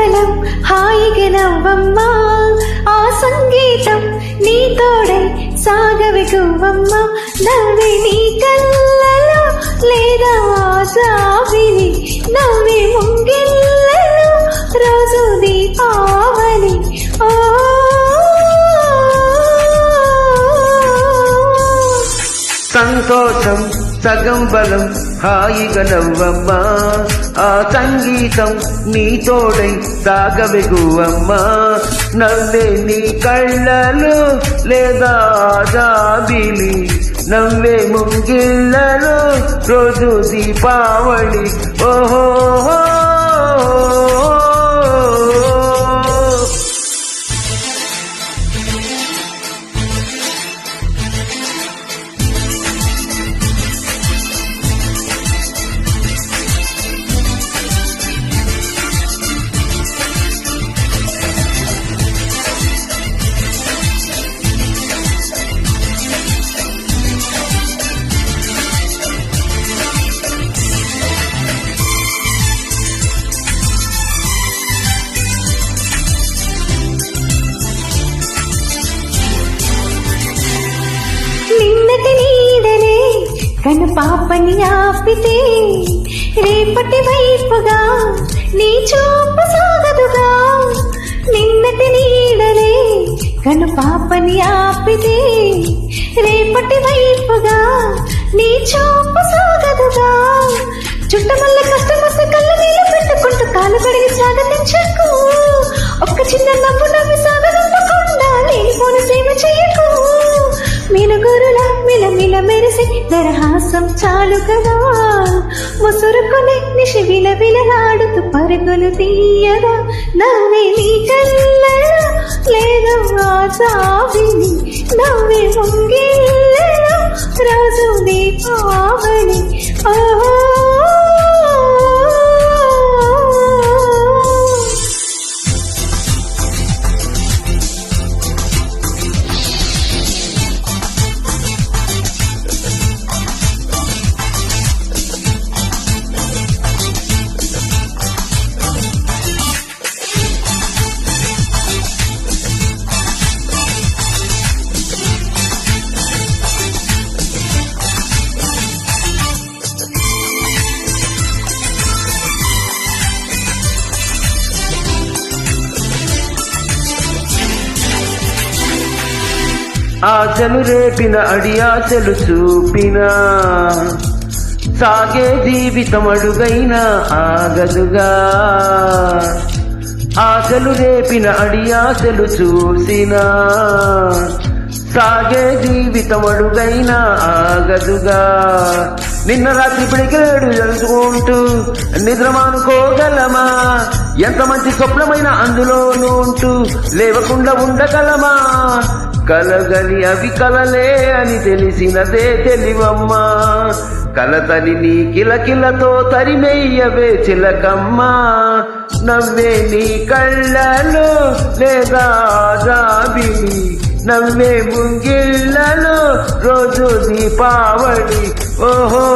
బలం హాయిగా నవ్వమ్మా ఆ సంగీతం నీ తోడై సాగవే గువ్వమ్మ నవ్వే నీ కళ్ళలో లేదా జాబిలి నవ్వే ముంగిళ్ళలో రోజు దీపావళి ఓ సంతోషం సగం బలం హాయిగా నవ్వమ్మా ఆ సంగీతం నీ తోడై సాగవే గువ్వమ్మా నవ్వే నీ కళ్ళలో లేదా జాబిలి నవ్వే ముంగిళ్ళలో రోజు దీపావళి ఓహో నిన్నటి నీడనే కను పాపని ఆపితే రేపటి వైపుగా నీ చూపు సాగదుగా నిన్నటి నీడనే కను పాపని ఆపితే రేపటి వైపుగా నీ చూపు సాగదుగా చుట్టమల్ల కష్టమొస్తే కళ్ళ నీళ్ళు పెట్టుకుంటూ కాలు కడిగి స్వాగతించకు ఒక్క చిన్న నవ్వు నవ్వి సాగనంపకుండా లేనిపోని సేవ చెయ్యకు మినుగురులా మిలమిల మెరిసి దరహాసం చాలు కదా ముసురుకునే నిషి విలవిలలాడుతూ పరుగులు తీయగా నవ్వే నీ కళ్ళలో లేదా జాబిలి నవ్వే ముంగిళ్ళలో రోజు దీపావళి ఓహో ఆశలు రేపిన అడియాశలు చూపిన సాగే జీవితం అడుగైనా ఆగదుగా ఆశలు రేపిన అడియాశలు చూసిన సాగే జీవితం అడుగైనా ఆగదుగా నిన్న రాత్రి పిడికిలేడు జరుపుకుంటూ నిద్రమానుకోగలమా ఎంత మంచి స్వప్నమైన అందులోనూ ఉంటూ లేవకుండా ఉండగలమా కలగని అవి కలలే అని తెలిసినదే తెలివమ్మా కలతని నీ కిలకిలతో తరిమెయ్యవే చిలకమ్మా నవ్వే నీ కళ్ళలో లేదా జాబిలి నవ్వే ముంగిళ్ళలో రోజు దీపావళి ఓహో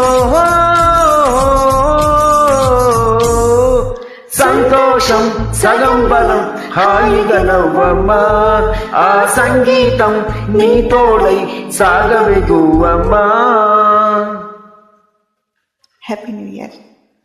సంతోషం సగం బలం హాయిగా నవ్వమ్మా ఆ సంగీతం నీ తోడై సాగవే గువ్వమ్మా. Happy new year.